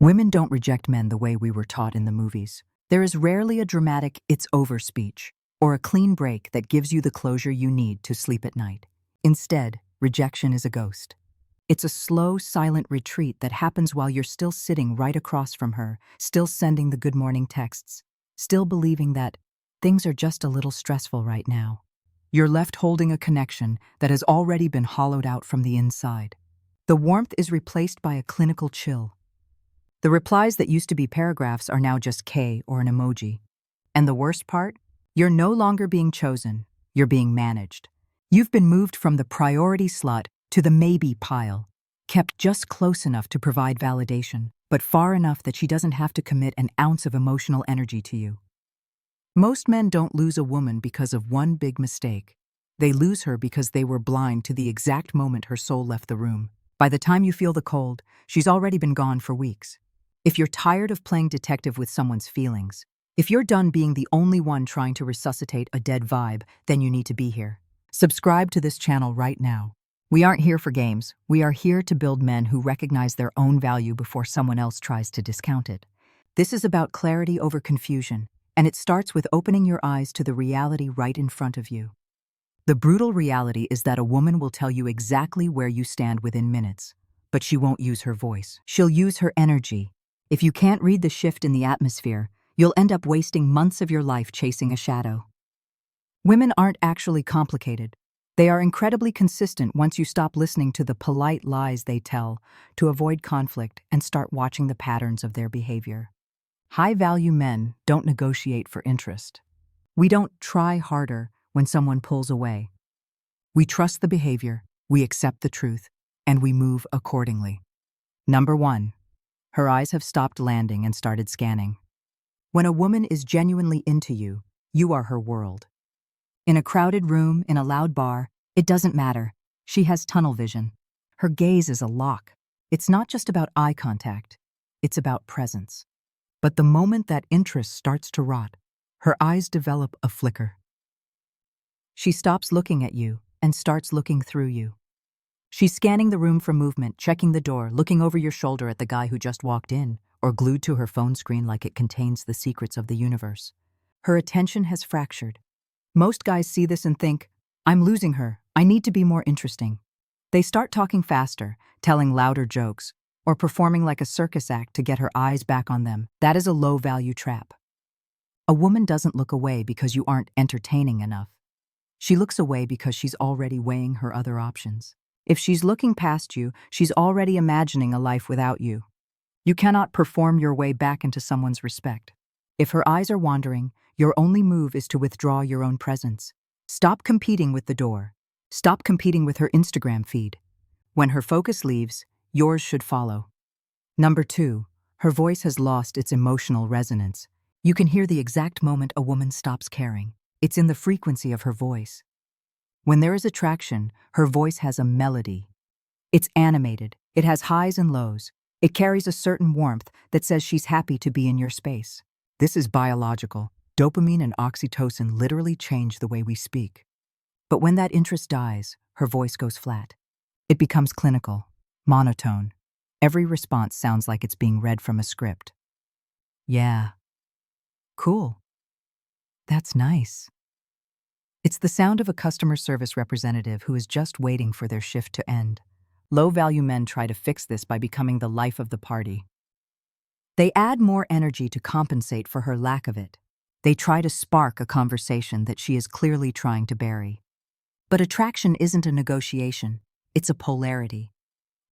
Women don't reject men the way we were taught in the movies. There is rarely a dramatic "it's over" speech, or a clean break that gives you the closure you need to sleep at night. Instead, rejection is a ghost. It's a slow, silent retreat that happens while you're still sitting right across from her, still sending the good morning texts, still believing that things are just a little stressful right now. You're left holding a connection that has already been hollowed out from the inside. The warmth is replaced by a clinical chill. The replies that used to be paragraphs are now just K or an emoji. And the worst part? You're no longer being chosen, you're being managed. You've been moved from the priority slot to the maybe pile, kept just close enough to provide validation, but far enough that she doesn't have to commit an ounce of emotional energy to you. Most men don't lose a woman because of one big mistake. They lose her because they were blind to the exact moment her soul left the room. By the time you feel the cold, she's already been gone for weeks. If you're tired of playing detective with someone's feelings, if you're done being the only one trying to resuscitate a dead vibe, then you need to be here. Subscribe to this channel right now. We aren't here for games. We are here to build men who recognize their own value before someone else tries to discount it. This is about clarity over confusion, and it starts with opening your eyes to the reality right in front of you. The brutal reality is that a woman will tell you exactly where you stand within minutes, but she won't use her voice. She'll use her energy. If you can't read the shift in the atmosphere, you'll end up wasting months of your life chasing a shadow. Women aren't actually complicated. They are incredibly consistent once you stop listening to the polite lies they tell to avoid conflict and start watching the patterns of their behavior. High-value men don't negotiate for interest. We don't try harder when someone pulls away. We trust the behavior, we accept the truth, and we move accordingly. Number 1. Her eyes have stopped landing and started scanning. When a woman is genuinely into you, you are her world. In a crowded room, in a loud bar, it doesn't matter. She has tunnel vision. Her gaze is a lock. It's not just about eye contact. It's about presence. But the moment that interest starts to rot, her eyes develop a flicker. She stops looking at you and starts looking through you. She's scanning the room for movement, checking the door, looking over your shoulder at the guy who just walked in, or glued to her phone screen like it contains the secrets of the universe. Her attention has fractured. Most guys see this and think, I'm losing her, I need to be more interesting. They start talking faster, telling louder jokes, or performing like a circus act to get her eyes back on them. That is a low-value trap. A woman doesn't look away because you aren't entertaining enough. She looks away because she's already weighing her other options. If she's looking past you, she's already imagining a life without you. You cannot perform your way back into someone's respect. If her eyes are wandering, your only move is to withdraw your own presence. Stop competing with the door. Stop competing with her Instagram feed. When her focus leaves, yours should follow. Number 2, her voice has lost its emotional resonance. You can hear the exact moment a woman stops caring. It's in the frequency of her voice. When there is attraction, her voice has a melody. It's animated, it has highs and lows. It carries a certain warmth that says she's happy to be in your space. This is biological. Dopamine and oxytocin literally change the way we speak. But when that interest dies, her voice goes flat. It becomes clinical, monotone. Every response sounds like it's being read from a script. Yeah. Cool. That's nice. It's the sound of a customer service representative who is just waiting for their shift to end. Low-value men try to fix this by becoming the life of the party. They add more energy to compensate for her lack of it. They try to spark a conversation that she is clearly trying to bury. But attraction isn't a negotiation, it's a polarity.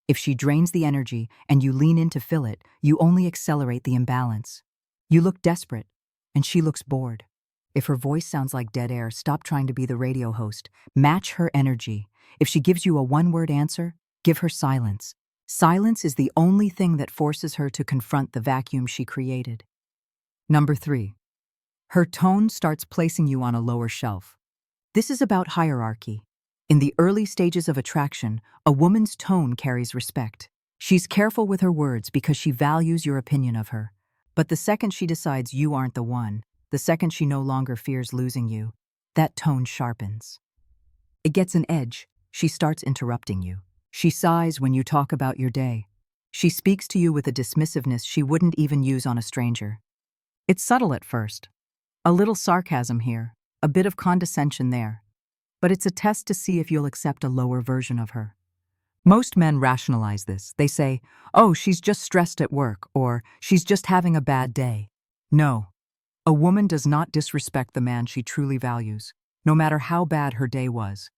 If she drains the energy and you lean in to fill it, you only accelerate the imbalance. You look desperate, and she looks bored. If her voice sounds like dead air, stop trying to be the radio host. Match her energy. If she gives you a one-word answer, give her silence. Silence is the only thing that forces her to confront the vacuum she created. Number 3. Her tone starts placing you on a lower shelf. This is about hierarchy. In the early stages of attraction, a woman's tone carries respect. She's careful with her words because she values your opinion of her. But the second she decides you aren't the one, the second she no longer fears losing you, that tone sharpens. It gets an edge. She starts interrupting you. She sighs when you talk about your day. She speaks to you with a dismissiveness she wouldn't even use on a stranger. It's subtle at first. A little sarcasm here, a bit of condescension there. But it's a test to see if you'll accept a lower version of her. Most men rationalize this. They say, oh, she's just stressed at work, or she's just having a bad day. No. A woman does not disrespect the man she truly values, no matter how bad her day was.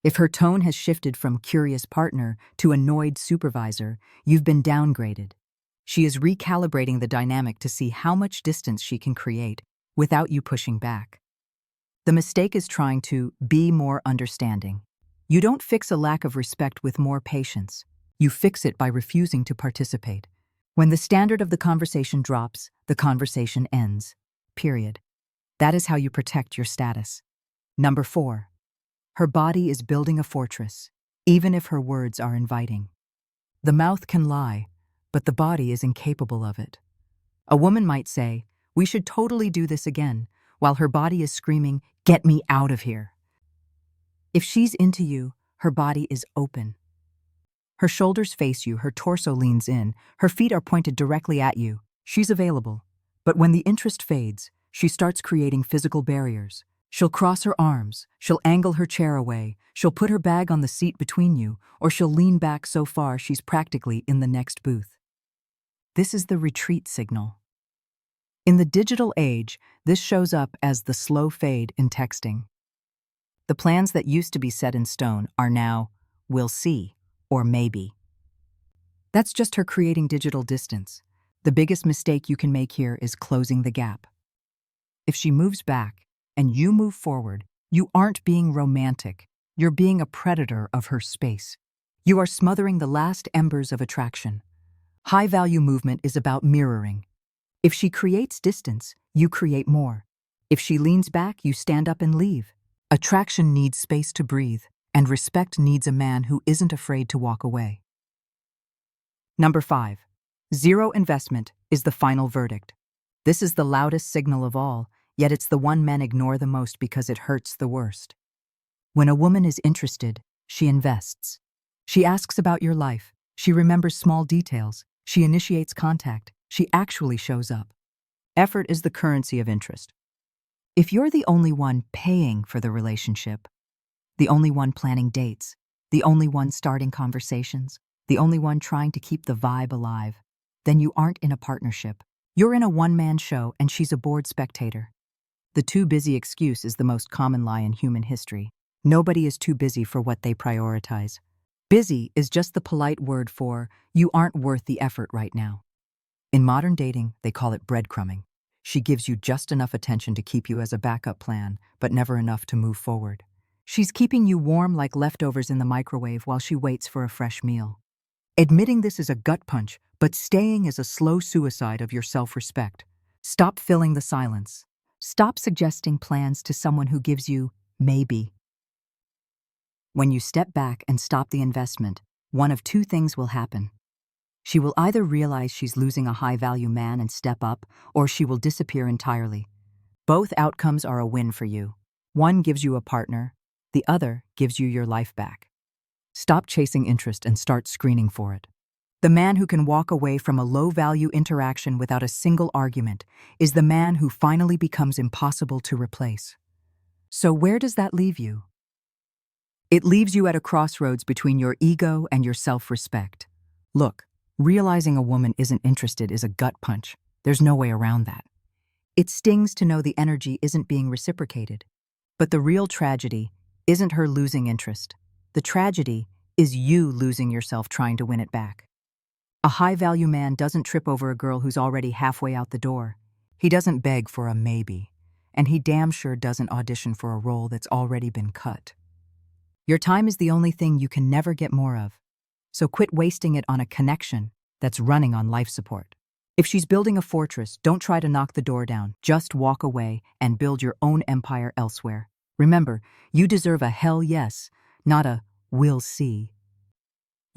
If her tone has shifted from curious partner to annoyed supervisor, you've been downgraded. She is recalibrating the dynamic to see how much distance she can create without you pushing back. The mistake is trying to be more understanding. You don't fix a lack of respect with more patience. You fix it by refusing to participate. When the standard of the conversation drops, the conversation ends. Period. That is how you protect your status. Number 4. Her body is building a fortress, even if her words are inviting. The mouth can lie, but the body is incapable of it. A woman might say, "We should totally do this again," while her body is screaming, "Get me out of here." If she's into you, her body is open. Her shoulders face you, her torso leans in, her feet are pointed directly at you. She's available. But when the interest fades, she starts creating physical barriers. She'll cross her arms, she'll angle her chair away, she'll put her bag on the seat between you, or she'll lean back so far she's practically in the next booth. This is the retreat signal. In the digital age, this shows up as the slow fade in texting. The plans that used to be set in stone are now, "we'll see," or "maybe." That's just her creating digital distance. The biggest mistake you can make here is closing the gap. If she moves back, and you move forward, you aren't being romantic. You're being a predator of her space. You are smothering the last embers of attraction. High-value movement is about mirroring. If she creates distance, you create more. If she leans back, you stand up and leave. Attraction needs space to breathe, and respect needs a man who isn't afraid to walk away. Number 5. Zero investment is the final verdict. This is the loudest signal of all, yet it's the one men ignore the most because it hurts the worst. When a woman is interested, she invests. She asks about your life. She remembers small details. She initiates contact. She actually shows up. Effort is the currency of interest. If you're the only one paying for the relationship, the only one planning dates, the only one starting conversations, the only one trying to keep the vibe alive, then you aren't in a partnership. You're in a one-man show and she's a bored spectator. The too busy excuse is the most common lie in human history. Nobody is too busy for what they prioritize. Busy is just the polite word for, you aren't worth the effort right now. In modern dating, they call it breadcrumbing. She gives you just enough attention to keep you as a backup plan, but never enough to move forward. She's keeping you warm like leftovers in the microwave while she waits for a fresh meal. Admitting this is a gut punch, but staying is a slow suicide of your self-respect. Stop filling the silence. Stop suggesting plans to someone who gives you maybe. When you step back and stop the investment, one of two things will happen. She will either realize she's losing a high-value man and step up, or she will disappear entirely. Both outcomes are a win for you. One gives you a partner, the other gives you your life back. Stop chasing interest and start screening for it. The man who can walk away from a low-value interaction without a single argument is the man who finally becomes impossible to replace. So where does that leave you? It leaves you at a crossroads between your ego and your self-respect. Look, realizing a woman isn't interested is a gut punch. There's no way around that. It stings to know the energy isn't being reciprocated. But the real tragedy isn't her losing interest. The tragedy is you losing yourself trying to win it back. A high-value man doesn't trip over a girl who's already halfway out the door. He doesn't beg for a maybe. And he damn sure doesn't audition for a role that's already been cut. Your time is the only thing you can never get more of. So quit wasting it on a connection that's running on life support. If she's building a fortress, don't try to knock the door down. Just walk away and build your own empire elsewhere. Remember, you deserve a hell yes, not a we'll see.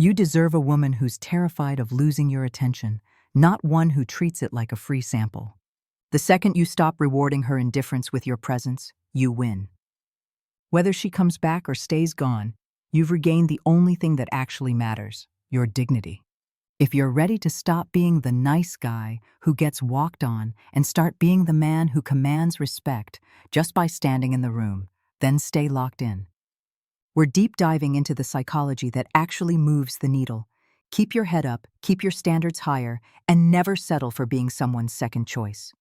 You deserve a woman who's terrified of losing your attention, not one who treats it like a free sample. The second you stop rewarding her indifference with your presence, you win. Whether she comes back or stays gone, you've regained the only thing that actually matters, your dignity. If you're ready to stop being the nice guy who gets walked on and start being the man who commands respect just by standing in the room, then stay locked in. We're deep diving into the psychology that actually moves the needle. Keep your head up, keep your standards higher, and never settle for being someone's second choice.